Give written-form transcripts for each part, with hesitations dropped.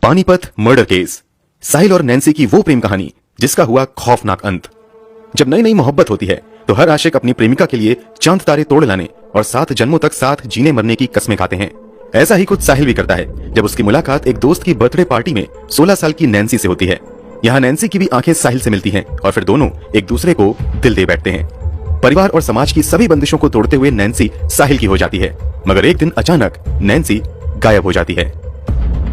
Panipat murder case, साहिल और Nancy की वो प्रेम कहानी जिसका हुआ खौफनाक अंत। जब नई नई मोहब्बत होती है तो हर आशिक अपनी प्रेमिका के लिए चांद तारे तोड़ लाने और 7 जन्मों तक साथ जीने मरने की कसमें खाते हैं। ऐसा ही कुछ साहिल भी करता है जब उसकी मुलाकात एक दोस्त की बर्थडे पार्टी में 16 साल की नैन्सी से होती है। यहाँ नैन्सी की भी आंखें साहिल से मिलती हैं और फिर दोनों एक दूसरे को दिल दे बैठते हैं। परिवार और समाज की सभी बंदिशों को तोड़ते हुए नैन्सी साहिल की हो जाती है, मगर एक दिन अचानक नैन्सी गायब हो जाती है।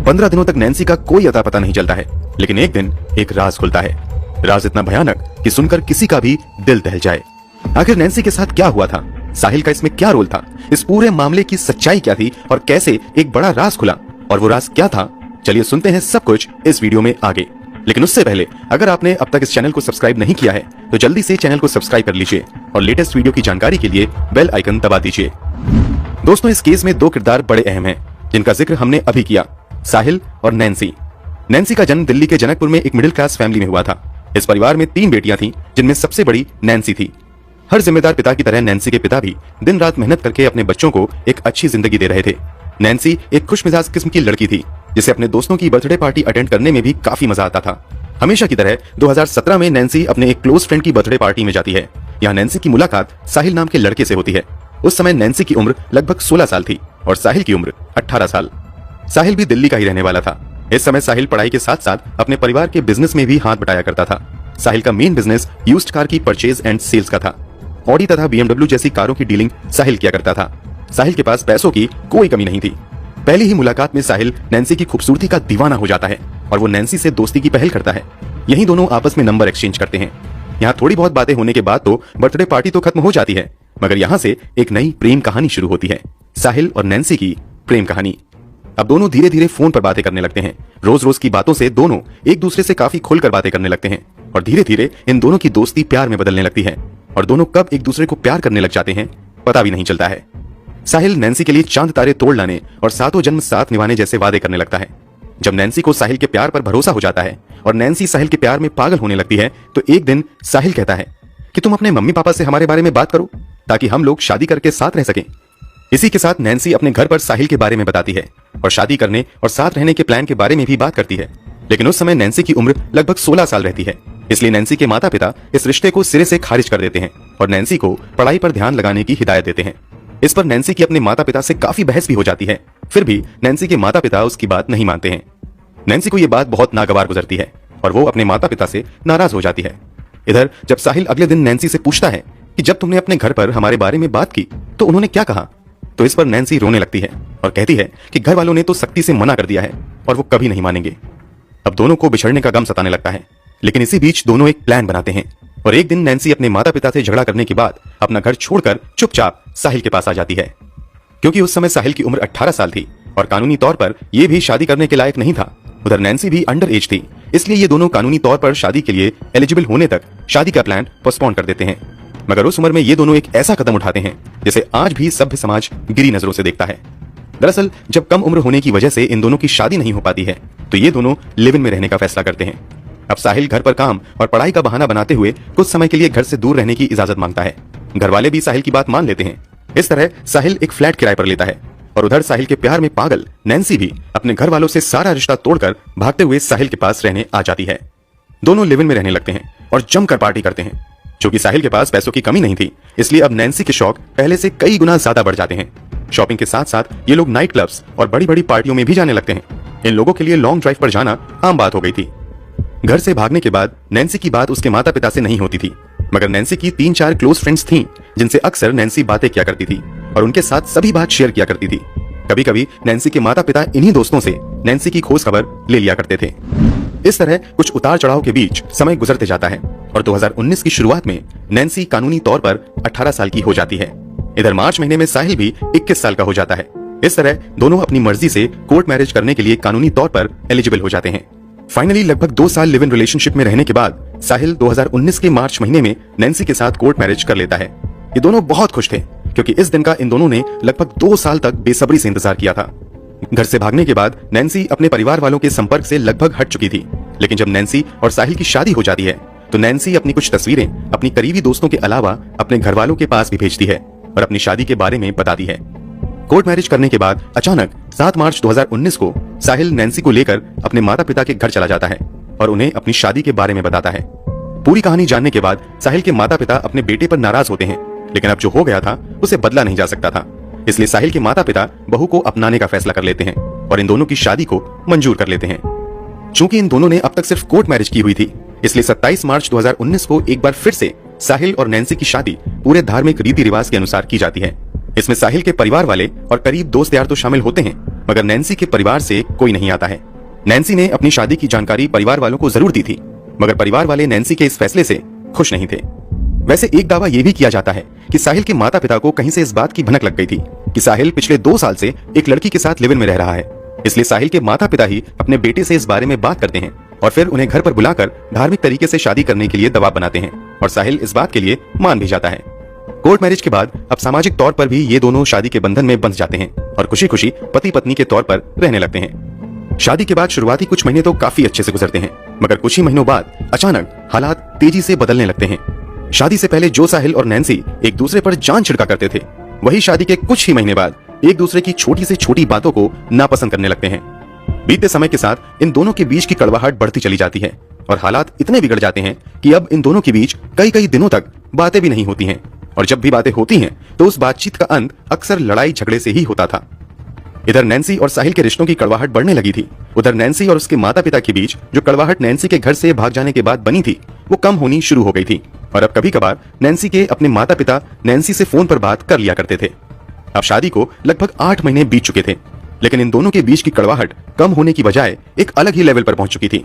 15 दिनों तक नैन्सी का कोई अता पता नहीं चलता है, लेकिन एक दिन एक राज खुलता है। राज इतना भयानक कि सुनकर किसी का भी दिल दहल जाए। आखिर नैन्सी के साथ क्या हुआ था, साहिल का इसमें क्या रोल था, इस पूरे मामले की सच्चाई क्या थी और कैसे एक बड़ा राज खुला और वो राज क्या था, चलिए सुनते हैं सब कुछ इस वीडियो में आगे। लेकिन उससे पहले अगर आपने अब तक इस चैनल को सब्सक्राइब नहीं किया है तो जल्दी से चैनल को सब्सक्राइब कर लीजिए और लेटेस्ट वीडियो की जानकारी के लिए बेल आइकन दबा दीजिए। दोस्तों, इस केस में 2 किरदार बड़े अहम हैं जिनका जिक्र हमने अभी किया, साहिल और नैन्सी। नैन्सी का जन्म दिल्ली के जनकपुर में एक मिडिल क्लास फैमिली में हुआ था। इस परिवार में 3 बेटियां थीं, जिनमें सबसे बड़ी नैन्सी थी। हर जिम्मेदार पिता की तरह नैन्सी के पिता भी दिन रात मेहनत करके अपने बच्चों को एक अच्छी जिंदगी दे रहे थे। नैन्सी एक खुशमिजाज किस्म की लड़की थी जिसे अपने दोस्तों की बर्थडे पार्टी अटेंड करने में भी काफी मजा आता था। हमेशा की तरह 2017 में नैन्सी अपने एक क्लोज फ्रेंड की बर्थडे पार्टी में जाती है। यहाँ नैन्सी की मुलाकात साहिल नाम के लड़के से होती है। उस समय नैन्सी की उम्र लगभग 16 साल थी और साहिल की उम्र 18 साल। साहिल भी दिल्ली का ही रहने वाला था। इस समय साहिल पढ़ाई के साथ साथ अपने परिवार के बिजनेस में भी हाथ बटाया करता था। साहिल का मेन बिजनेस यूज्ड कार की परचेज एंड सेल्स का था। ऑडी तथा BMW जैसी कारों की डीलिंग साहिल किया करता था। साहिल के पास पैसों की कोई कमी नहीं थी। पहली ही मुलाकात में साहिल नैन्सी की खूबसूरती का दीवाना हो जाता है और वो नैन्सी से दोस्ती की पहल करता है। यही दोनों आपस में नंबर एक्सचेंज करते हैं। यहाँ थोड़ी बहुत बातें होने के बाद तो बर्थडे पार्टी तो खत्म हो जाती है, मगर यहाँ से एक नई प्रेम कहानी शुरू होती है, साहिल और नैन्सी की प्रेम कहानी। अब दोनों धीरे धीरे फोन पर बातें करने लगते हैं। रोज रोज की बातों से दोनों एक दूसरे से काफी खुलकर बातें करने लगते हैं और धीरे धीरे इन दोनों की दोस्ती प्यार में बदलने लगती है और दोनों कब एक दूसरे को प्यार करने लग जाते हैं पता भी नहीं चलता है। साहिल नैन्सी के लिए चांद तारे तोड़ लाने और 7 जन्म साथ निभाने जैसे वादे करने लगता है। जब नैन्सी को साहिल के प्यार पर भरोसा हो जाता है और नैन्सी साहिल के प्यार में पागल होने लगती है तो एक दिन साहिल कहता है कि तुम अपने मम्मी पापा से हमारे बारे में बात करो ताकि हम लोग शादी करके साथ रह सकें। इसी के साथ नैन्सी अपने घर पर साहिल के बारे में बताती है और शादी करने और साथ रहने के प्लान के बारे में भी बात करती है। लेकिन उस समय नैन्सी की उम्र लगभग 16 साल रहती है, इसलिए नैन्सी के माता पिता इस रिश्ते को सिरे से खारिज कर देते हैं और नैन्सी को पढ़ाई पर ध्यान लगाने की हिदायत देते हैं। इस पर नैन्सी की अपने माता पिता से काफी बहस भी हो जाती है, फिर भी नैन्सी के माता पिता उसकी बात नहीं मानते हैं। नैन्सी को यह बात बहुत नागवार गुजरती है और वो अपने माता पिता से नाराज हो जाती है। इधर जब साहिल अगले दिन नैन्सी से पूछता है कि जब तुमने अपने घर पर हमारे बारे में बात की तो उन्होंने क्या कहा, तो इस पर नैन्सी रोने लगती है और कहती है कि घर वालों ने तो सख्ती से मना कर दिया है और वो कभी नहीं मानेंगे। अब दोनों को बिछड़ने का गम सताने लगता है, लेकिन इसी बीच दोनों एक प्लान बनाते हैं और एक दिन नैन्सी अपने माता पिता से झगड़ा करने के बाद अपना घर छोड़कर चुपचाप साहिल के पास आ जाती है। क्योंकि उस समय साहिल की उम्र 18 साल थी और कानूनी तौर पर यह भी शादी करने के लायक नहीं था। उधर नैन्सी भी अंडर एज थी, इसलिए ये दोनों कानूनी तौर पर शादी के लिए एलिजिबल होने तक शादी का प्लान पोस्टपोन कर देते हैं। मगर उस उम्र में ये दोनों एक ऐसा कदम उठाते हैं जिसे आज भी सभ्य समाज गिरी नजरों से देखता है। दरअसल जब कम उम्र होने की वजह से इन दोनों की शादी नहीं हो पाती है तो ये दोनों लिव इन में रहने का फैसला करते हैं। अब साहिल घर पर काम और पढ़ाई का बहाना बनाते हुए कुछ समय के लिए घर से दूर रहने की इजाजत मांगता है। घर वाले भी साहिल की बात मान लेते हैं। इस तरह साहिल एक फ्लैट किराए पर लेता है और उधर साहिल के प्यार में पागल नैन्सी भी अपने घर वालों से सारा रिश्ता तोड़कर भागते हुए साहिल के पास रहने आ जाती है। दोनों लिव इन में रहने लगते हैं और जमकर पार्टी करते हैं। क्योंकि साहिल के पास पैसों की कमी नहीं थी, इसलिए अब नैन्सी के शौक पहले से कई गुना ज्यादा बढ़ जाते हैं। शॉपिंग के साथ साथ ये लोग नाइट क्लब्स और बड़ी बड़ी पार्टियों में भी जाने लगते हैं। इन लोगों के लिए लॉन्ग ड्राइव पर जाना आम बात हो गई थी। घर से भागने के बाद नैन्सी की बात उसके माता पिता से नहीं होती थी, मगर नैन्सी की 3-4 क्लोज फ्रेंड्स थीं जिनसे अक्सर नैन्सी बातें किया करती थी और उनके साथ सभी बात शेयर किया करती थी। कभी कभी नैन्सी के माता पिता इन्हीं दोस्तों से नैन्सी की खोज खबर ले लिया करते थे। इस तरह कुछ उतार चढ़ाव के बीच समय गुजरते जाता है और 2019 की शुरुआत में नैन्सी कानूनी तौर पर 18 साल की हो जाती है। इधर मार्च महीने में साहिल भी 21 साल का हो जाता है। इस तरह दोनों अपनी मर्जी से कोर्ट मैरिज करने के लिए कानूनी तौर पर एलिजिबल हो जाते हैं। फाइनली लगभग 2 साल लिव इन रिलेशनशिप में रहने के बाद साहिल 2019 के मार्च महीने में नैन्सी के साथ कोर्ट मैरिज कर लेता है। ये दोनों बहुत खुश थे क्योंकि इस दिन का इन दोनों ने लगभग 2 साल तक बेसब्री से इंतजार किया था। घर से भागने के बाद नैन्सी अपने परिवार वालों के संपर्क से लगभग हट चुकी थी, लेकिन जब नैन्सी और साहिल की शादी हो जाती है तो नैन्सी अपनी कुछ तस्वीरें अपनी करीबी दोस्तों के अलावा अपने घर वालों के पास भी भेजती है और अपनी शादी के बारे में बताती है। कोर्ट मैरिज करने के बाद अचानक 7 मार्च 2019 को साहिल नैन्सी को लेकर अपने माता पिता के घर चला जाता है और उन्हें अपनी शादी के बारे में बताता है। पूरी कहानी जानने के बाद साहिल के माता पिता अपने बेटे पर नाराज होते हैं, लेकिन अब जो हो गया था उसे बदला नहीं जा सकता था। इसलिए साहिल के माता पिता बहू को अपनाने का फैसला कर लेते हैं और इन दोनों की शादी को मंजूर कर लेते हैं। चूंकि इन दोनों ने अब तक सिर्फ कोर्ट मैरिज की हुई थी, इसलिए 27 मार्च 2019 को एक बार फिर से साहिल और नैन्सी की शादी पूरे धार्मिक रीति रिवाज के अनुसार की जाती है। इसमें साहिल के परिवार वाले और करीब दोस्त यार तो शामिल होते हैं, मगर नैन्सी के परिवार से कोई नहीं आता है। नैन्सी ने अपनी शादी की जानकारी परिवार वालों को जरूर दी थी, मगर परिवार वाले नैन्सी के इस फैसले से खुश नहीं थे। वैसे एक दावा यह भी किया जाता है कि साहिल के माता पिता को कहीं से इस बात की भनक लग गई थी कि साहिल पिछले 2 साल से एक लड़की के साथ लिव इन में रह रहा है। इसलिए साहिल के माता पिता ही अपने बेटे से इस बारे में बात करते हैं और फिर उन्हें घर पर बुलाकर धार्मिक तरीके से शादी करने के लिए दबाव बनाते हैं और साहिल इस बात के लिए मान भी जाता है। कोर्ट मैरिज के बाद अब सामाजिक तौर पर भी ये दोनों शादी के बंधन में बंध जाते हैं और खुशी खुशी पति पत्नी के तौर पर रहने लगते हैं। शादी के बाद शुरुआती कुछ महीने तो काफी अच्छे से गुजरते हैं, मगर कुछ ही महीनों बाद अचानक हालात तेजी से बदलने लगते हैं। शादी से पहले जो साहिल और नैन्सी एक दूसरे पर जान छिड़का करते थे, वही शादी के कुछ ही महीने बाद एक दूसरे की छोटी से छोटी बातों को नापसंद करने लगते हैं। बीते समय के साथ इन दोनों के बीच की कड़वाहट बढ़ती चली जाती है और हालात इतने बिगड़ जाते हैं कि अब इन दोनों के बीच कई कई दिनों तक बातें भी नहीं होती हैं, और जब भी बातें होती हैं तो उस बातचीत का अंत अक्सर लड़ाई झगड़े से ही होता था। इधर नैन्सी और साहिल के रिश्तों की कड़वाहट बढ़ने लगी थी, उधर नैन्सी और उसके माता पिता के बीच जो कड़वाहट नैन्सी के घर से भाग जाने के बाद बनी थी, वो कम होनी शुरू हो गई थी। और अब कभी कभार नैन्सी के अपने माता पिता नैन्सी से फोन पर बात कर लिया करते थे। अब शादी को लगभग 8 महीने बीत चुके थे, लेकिन इन दोनों के बीच की कड़वाहट कम होने की बजाय एक अलग ही लेवल पर पहुंच चुकी थी।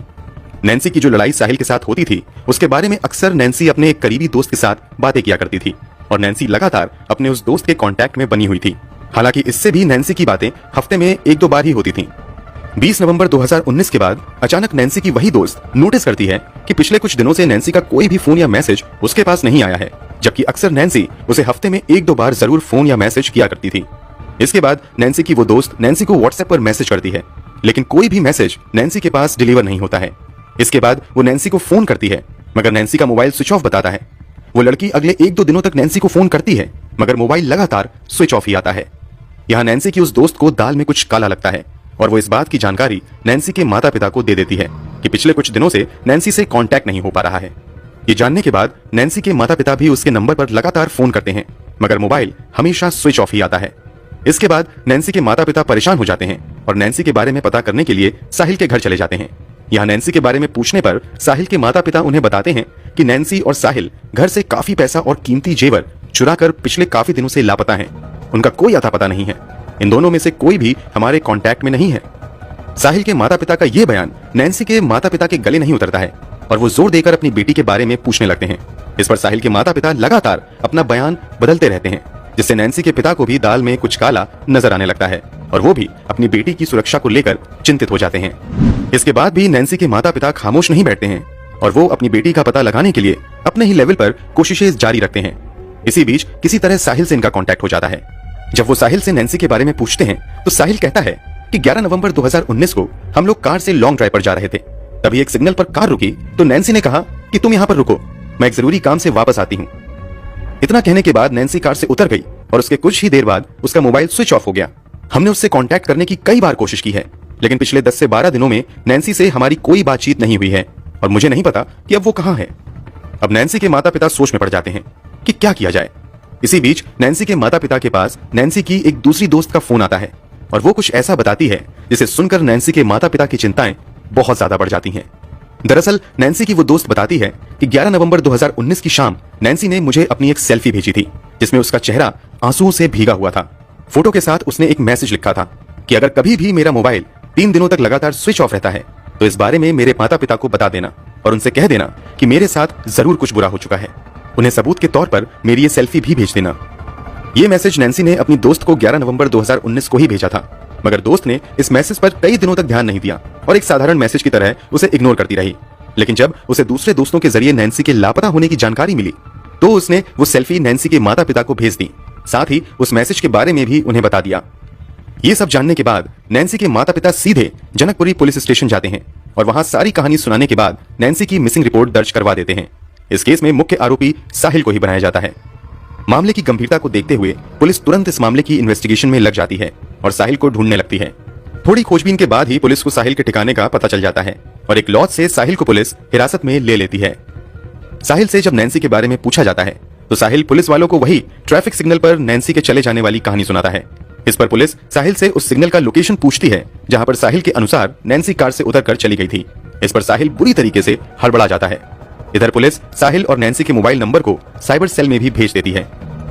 नैन्सी की जो लड़ाई साहिल के साथ होती थी, उसके बारे में अक्सर नैन्सी अपने एक करीबी दोस्त के साथ बातें किया करती थी और नैन्सी लगातार अपने उस दोस्त के कांटेक्ट में बनी हुई थी। हालांकि इससे भी नैन्सी की बातें हफ्ते में 1-2 बार ही होती थीं। 20 नवंबर 2019 के बाद अचानक नैन्सी की वही दोस्त नोटिस करती है कि पिछले कुछ दिनों से नैन्सी का कोई भी फोन या मैसेज उसके पास नहीं आया है, जबकि अक्सर नैन्सी उसे हफ्ते में 1-2 बार जरूर फोन या मैसेज किया करती थी। इसके बाद नैन्सी की वो दोस्त नैन्सी को व्हाट्सएप पर मैसेज करती है, लेकिन कोई भी मैसेज नैन्सी के पास डिलीवर नहीं होता है। इसके बाद वो नैन्सी को फोन करती है, मगर नैन्सी का मोबाइल स्विच ऑफ बताता है। वो लड़की अगले 1-2 दिनों तक नैन्सी को फोन करती है, मगर मोबाइल लगातार स्विच ऑफ ही आता है। यहाँ नैन्सी की उस दोस्त को दाल में कुछ काला लगता है और वो इस बात की जानकारी नैन्सी के माता पिता को दे देती है कि पिछले कुछ दिनों से नैन्सी से कांटेक्ट नहीं हो पा रहा है। ये जानने के बाद नैन्सी के माता पिता भी उसके नंबर पर लगातार फोन करते हैं, मगर मोबाइल हमेशा स्विच ऑफ ही आता है। इसके बाद नैन्सी के माता पिता परेशान हो जाते हैं और नैन्सी के बारे में पता करने के लिए साहिल के घर चले जाते हैं। यहाँ नैन्सी के बारे में पूछने पर साहिल के माता पिता उन्हें बताते हैं कि नैन्सी और साहिल घर से काफी पैसा और कीमती जेवर चुराकर पिछले काफी दिनों से लापता हैं। उनका कोई अता पता नहीं है। इन दोनों में से कोई भी हमारे कांटेक्ट में नहीं है। साहिल के माता पिता का यह बयान नैन्सी के माता पिता के गले नहीं उतरता है और वो जोर देकर अपनी बेटी के बारे में पूछने लगते हैं। इस पर साहिल के माता पिता लगातार अपना बयान बदलते रहते हैं, जिससे नैन्सी के पिता को भी दाल में कुछ काला नजर आने लगता है और वो भी अपनी बेटी की सुरक्षा को लेकर चिंतित हो जाते हैं। इसके बाद भी नैन्सी के माता पिता खामोश नहीं बैठते हैं और वो अपनी बेटी का पता लगाने के लिए अपने ही लेवल पर कोशिशें जारी रखते हैं। इसी बीच किसी तरह साहिल से इनका कांटेक्ट हो जाता है। जब वो साहिल से नैन्सी के बारे में पूछते हैं तो साहिल कहता है कि 11 नवंबर 2019 को हम लोग कार से लॉन्ग ड्राइव पर जा रहे थे। तभी एक सिग्नल पर कार रुकी तो नैन्सी ने कहा कि तुम यहाँ पर रुको, मैं एक जरूरी काम से वापस आती हूँ। इतना कहने के बाद नैन्सी कार से उतर गई और उसके कुछ ही देर बाद उसका मोबाइल स्विच ऑफ हो गया। हमने उससे कांटेक्ट करने की कई बार कोशिश की है, लेकिन पिछले 10 से 12 दिनों में नैन्सी से हमारी कोई बातचीत नहीं हुई है और मुझे नहीं पता कि अब वो कहाँ है। अब नैन्सी के माता पिता सोच में पड़ जाते हैं कि क्या किया जाए। इसी बीच नैन्सी के माता पिता के पास नैन्सी की एक दूसरी दोस्त का फोन आता है और वो कुछ ऐसा बताती है जिसे सुनकर नैन्सी के माता पिता की चिंताएं बहुत ज्यादा बढ़ जाती हैं। दरअसल नैन्सी की वो दोस्त बताती है कि 11 नवंबर 2019 की शाम नैन्सी ने मुझे अपनी एक सेल्फी भेजी थी, जिसमें उसका चेहरा आंसुओं से भीगा हुआ था। फोटो के साथ उसने एक मैसेज लिखा था कि अगर कभी भी मेरा मोबाइल 3 दिनों तक लगातार स्विच ऑफ रहता है तो इस बारे में मेरे माता पिता को बता देना और उनसे कह देना कि मेरे साथ जरूर कुछ बुरा हो चुका है। उन्हें सबूत के तौर पर मेरी ये सेल्फी भी भेज देना। ये मैसेज नैन्सी ने अपनी दोस्त को 11 नवंबर 2019 को ही भेजा था, मगर दोस्त ने इस मैसेज पर कई दिनों तक ध्यान नहीं दिया और एक साधारण मैसेज की तरह उसे इग्नोर करती रही। लेकिन जब उसे दूसरे दोस्तों के जरिए नैन्सी के लापता होने की जानकारी मिली तो उसने वो सेल्फी नैन्सी के माता पिता को भेज दी, साथ ही उस मैसेज के बारे में भी उन्हें बता दिया। ये सब जानने के बाद नैन्सी के माता पिता सीधे जनकपुरी पुलिस स्टेशन जाते हैं और वहां सारी कहानी सुनाने के बाद नैन्सी की मिसिंग रिपोर्ट दर्ज करवा देते हैं। इस केस में मुख्य आरोपी साहिल को ही बनाया जाता है। मामले की गंभीरता को देखते हुए पुलिस तुरंत इस मामले की इन्वेस्टिगेशन में लग जाती है और साहिल को ढूंढने लगती है। थोड़ी खोजबीन के बाद ही पुलिस को साहिल के ठिकाने का पता चल जाता है और एक लॉज से साहिल को पुलिस हिरासत में ले लेती है। साहिल से जब नैन्सी के बारे में पूछा जाता है तो साहिल पुलिस वालों को वही ट्रैफिक सिग्नल पर नैन्सी के चले जाने वाली कहानी सुनाता है। इस पर पुलिस साहिल से उस सिग्नल का लोकेशन पूछती है जहां पर साहिल के अनुसार नैन्सी कार से उतरकर चली गई थी। इस पर साहिल बुरी तरीके से हड़बड़ा जाता है। इधर पुलिस साहिल और नैन्सी के मोबाइल नंबर को साइबर सेल में भी भेज देती है।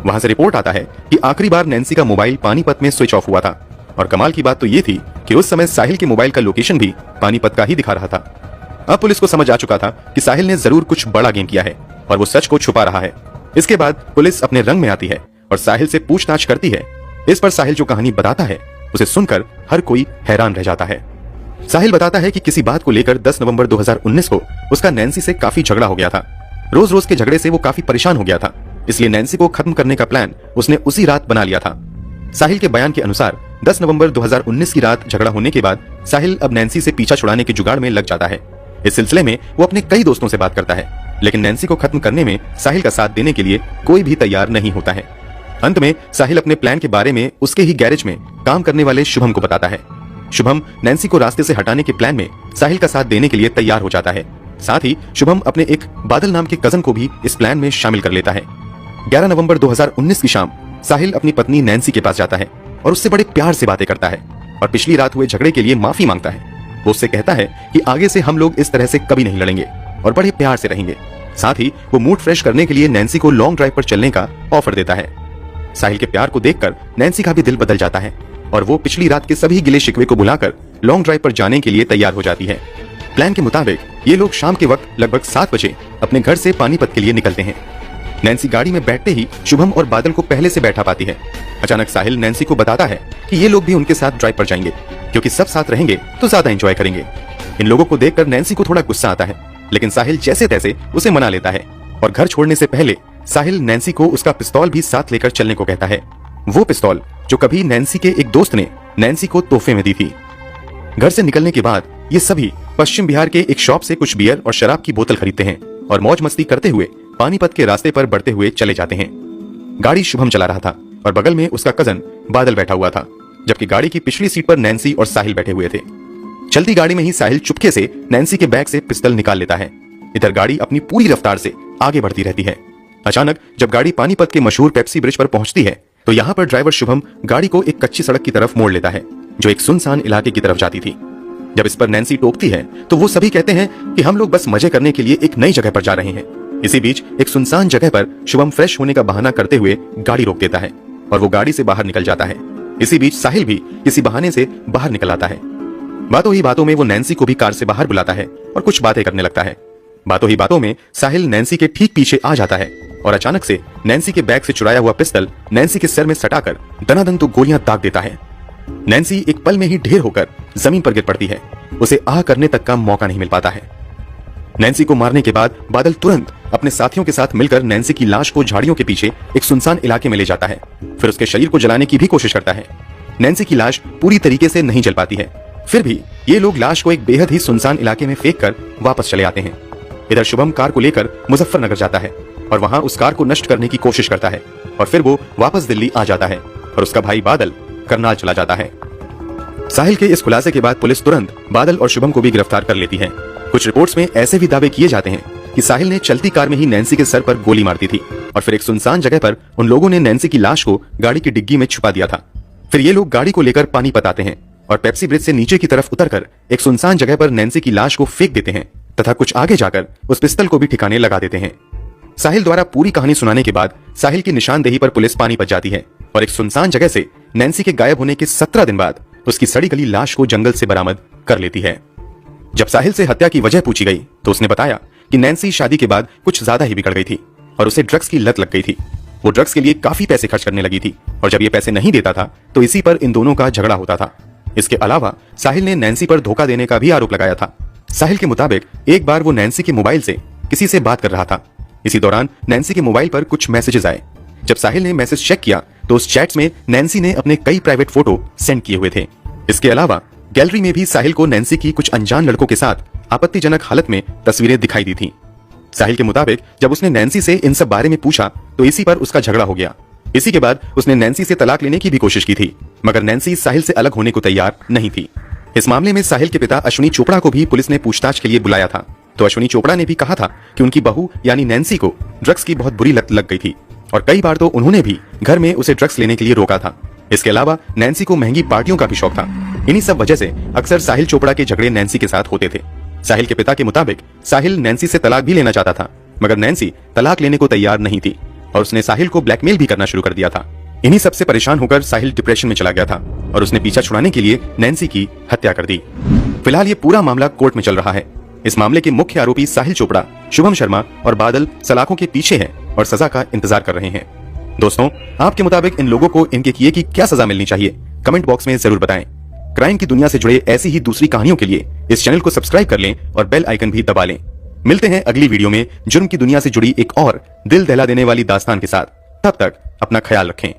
वहां से रिपोर्ट आता है कि आखिरी बार नैन्सी का मोबाइल पानीपत में स्विच ऑफ हुआ था और कमाल की बात तो ये थी कि उस समय साहिल के मोबाइल का लोकेशन भी पानीपत का ही दिखा रहा था। अब पुलिस को समझ आ चुका था कि साहिल ने जरूर कुछ बड़ा गेम किया है और वो सच को छुपा रहा है। इसके बाद पुलिस अपने रंग में आती है और साहिल से पूछताछ करती है। इस पर साहिल जो कहानी बताता है उसे सुनकर हर कोई हैरान रह जाता है। साहिल बताता है कि किसी बात को लेकर 10 नवंबर 2019 को उसका नैन्सी से काफी झगड़ा हो गया था। रोज रोज के झगड़े से वो काफी परेशान हो गया था, इसलिए नैन्सी को खत्म करने का प्लान उसने उसी रात बना लिया था। साहिल के बयान के अनुसार 10 नवंबर 2019 की रात झगड़ा होने के बाद साहिल अब नैन्सी से पीछा छुड़ाने के जुगाड़ में लग जाता है। इस सिलसिले में वो अपने कई दोस्तों से बात करता है, लेकिन नैन्सी को खत्म करने में साहिल का साथ देने के लिए कोई भी तैयार नहीं होता है। अंत में साहिल अपने प्लान के बारे में उसके ही गैरेज में काम करने वाले शुभम को बताता है। शुभम नैन्सी को रास्ते से हटाने के प्लान में साहिल का साथ देने के लिए तैयार हो जाता है। साथ ही शुभम अपने एक बादल नाम के कजन को भी इस प्लान में शामिल कर लेता है। 11 नवंबर 2019 की शाम साहिल अपनी पत्नी नैन्सी के पास जाता है और उससे बड़े प्यार से बातें करता है और पिछली रात हुए झगड़े के लिए माफी मांगता है। वो उससे कहता है कि आगे से हम लोग इस तरह से कभी नहीं लड़ेंगे और बड़े प्यार से रहेंगे। साथ ही वो मूड फ्रेश करने के लिए नैन्सी को लॉन्ग ड्राइव पर चलने का ऑफर देता है। साहिल के प्यार को देखकर नैन्सी का भी दिल बदल जाता है और वो पिछली रात के सभी गिले शिकवे को भुलाकर लॉन्ग ड्राइव पर जाने के लिए तैयार हो जाती है। प्लान के मुताबिक ये लोग शाम के वक्त लगभग 7 बजे अपने घर से पानीपत के लिए निकलते हैं। नैन्सी गाड़ी में बैठते ही शुभम और बादल को पहले से बैठा पाती है। अचानक साहिल नैन्सी को बताता है कि ये लोग भी उनके साथ ड्राइव पर जाएंगे, क्योंकि सब साथ रहेंगे तो ज्यादा एंजॉय करेंगे। इन लोगों को देखकर नैन्सी को थोड़ा गुस्सा आता है, लेकिन साहिल जैसे तैसे उसे मना लेता है और घर छोड़ने से पहले साहिल नैन्सी को उसका पिस्तौल भी साथ लेकर चलने को कहता है। वो पिस्तौल जो कभी नैन्सी के एक दोस्त ने नैन्सी को तोहफे में दी थी। घर से निकलने के बाद ये सभी पश्चिम बिहार के एक शॉप से कुछ बियर और शराब की बोतल खरीदते हैं और मौज मस्ती करते हुए पानीपत के रास्ते पर बढ़ते हुए चले जाते हैं। गाड़ी शुभम चला रहा था और बगल में उसका कजन बादल बैठा हुआ था, जबकि गाड़ी की पिछली सीट पर नैन्सी और साहिल बैठे हुए थे। चलती गाड़ी में ही साहिल चुपके से नैन्सी के बैग से पिस्तौल निकाल लेता है। इधर गाड़ी अपनी पूरी रफ्तार से आगे बढ़ती रहती है। अचानक जब गाड़ी पानीपत के मशहूर पेप्सी ब्रिज पर पहुंचती है तो यहाँ पर ड्राइवर शुभम गाड़ी को एक कच्ची सड़क की तरफ मोड़ लेता है जो एक सुनसान इलाके की तरफ जाती थी। जब इस पर नैन्सी टोकती है तो वो सभी कहते हैं कि हम लोग बस मजे करने के लिए एक नई जगह पर जा रहे हैं। इसी बीच एक सुनसान जगह पर शुभम फ्रेश होने का बहाना करते हुए गाड़ी रोक देता है और वो गाड़ी से बाहर निकल जाता है। इसी बीच साहिल भी किसी बहाने से बाहर निकल आता है। बातों ही बातों में वो नैन्सी को भी कार से बाहर बुलाता है और कुछ बातें करने लगता है। बातों ही बातों में साहिल नैन्सी के ठीक पीछे आ जाता है और अचानक से नैन्सी के बैग से चुराया हुआ पिस्तौल नैन्सी के सिर में सटाकर दनादन तो गोलियां दाग देता है। नैन्सी एक पल में ही ढेर होकर जमीन पर गिर पड़ती है। उसे आह करने तक का मौका नहीं मिल पाता है। नैन्सी को मारने के बाद बादल तुरंत अपने साथियों के साथ मिलकर नैन्सी की लाश को झाड़ियों के पीछे एक सुनसान इलाके में ले जाता है। फिर उसके शरीर को जलाने की भी कोशिश करता है। नैन्सी की लाश पूरी तरीके से नहीं जल पाती है। फिर भी ये लोग लाश को एक बेहद ही सुनसान इलाके में फेंक कर वापस चले आते हैं। इधर शुभम कार को लेकर मुजफ्फरनगर जाता है और वहां उस कार को नष्ट करने की कोशिश करता है और फिर वो वापस दिल्ली आ जाता है और उसका भाई बादल करनाल चला जाता है। साहिल के इस खुलासे के बाद पुलिस तुरंत बादल और शुभम को भी गिरफ्तार कर लेती है। कुछ रिपोर्ट्स में ऐसे भी दावे किए जाते हैं कि साहिल ने चलती कार में ही नैन्सी के सर पर गोली मार दी थी और फिर एक सुनसान जगह पर उन लोगों ने नैन्सी की लाश को गाड़ी की डिग्गी में छुपा दिया था। फिर ये लोग गाड़ी को लेकर पानीपत आते हैं और पेप्सी ब्रिज से नीचे की तरफ उतरकर एक सुनसान जगह पर नैन्सी की लाश को फेंक देते हैं तथा कुछ आगे जाकर उस पिस्तौल को भी ठिकाने लगा देते हैं। साहिल द्वारा पूरी कहानी सुनाने के बाद साहिल की निशानदेही पर पुलिस पानीपत जाती है और एक सुनसान जगह से नैन्सी के गायब होने के 17 दिन बाद उसकी सड़ी गली लाश को जंगल से बरामद कर लेती है। जब साहिल से हत्या की वजह पूछी गई तो उसने बताया कि नैन्सी शादी के बाद कुछ ज्यादा ही बिगड़ गई थी और उसे ड्रग्स की लत लग गई थी। वो ड्रग्स के लिए काफी पैसे खर्च करने लगी थी और जब ये पैसे नहीं देता था तो इसी पर इन दोनों का झगड़ा होता था। इसके अलावा साहिल ने नैन्सी पर धोखा देने का भी आरोप लगाया था। साहिल के मुताबिक एक बार वो नैन्सी के मोबाइल से किसी से बात कर रहा था। इसी दौरान नैन्सी के मोबाइल पर कुछ मैसेजेस आए। जब साहिल ने मैसेज चेक किया तो उस चैट्स में नैन्सी ने अपने कई प्राइवेट फोटो सेंड किए हुए थे। इसके अलावा गैलरी में भी साहिल को नैन्सी की कुछ अनजान लड़कों के साथ आपत्तिजनक हालत में तस्वीरें दिखाई दी थी। साहिल के मुताबिक जब उसने नैन्सी से इन सब बारे में पूछा तो इसी पर उसका झगड़ा हो गया। इसी के बाद उसने नैन्सी से तलाक लेने की भी कोशिश की थी, मगर नैन्सी साहिल से अलग होने को तैयार नहीं थी। इस मामले में साहिल के पिता अश्विनी चोपड़ा को भी पुलिस ने पूछताछ के लिए बुलाया था। तो अश्विनी चोपड़ा ने भी कहा था कि उनकी बहू यानी नैन्सी को ड्रग्स की बहुत बुरी लत लग गई थी और कई बार तो उन्होंने भी घर में उसे ड्रग्स लेने के लिए रोका था। इसके अलावा नैन्सी को महंगी पार्टियों का भी शौक था। इन्हीं सब वजह से अक्सर साहिल चोपड़ा के झगड़े नैन्सी के साथ होते थे। साहिल के पिता के मुताबिक साहिल नैन्सी से तलाक भी लेना चाहता था, मगर नैन्सी तलाक लेने को तैयार नहीं थी और उसने साहिल को ब्लैकमेल भी करना शुरू कर दिया था। इन्हीं सबसे परेशान होकर साहिल डिप्रेशन में चला गया था और उसने पीछा छुड़ाने के लिए नैन्सी की हत्या कर दी। फिलहाल ये पूरा मामला कोर्ट में चल रहा है। इस मामले के मुख्य आरोपी साहिल चोपड़ा, शुभम शर्मा और बादल सलाखों के पीछे हैं और सजा का इंतजार कर रहे हैं। दोस्तों, आपके मुताबिक इन लोगों को इनके किए की क्या सजा मिलनी चाहिए, कमेंट बॉक्स में जरूर बताएं। क्राइम की दुनिया से जुड़े ऐसी ही दूसरी कहानियों के लिए इस चैनल को सब्सक्राइब कर लें और बेल आइकन भी दबा लें। मिलते हैं अगली वीडियो में जुर्म की दुनिया से जुड़ी एक और दिल दहला देने वाली दास्तान के साथ। तब तक अपना ख्याल रखें।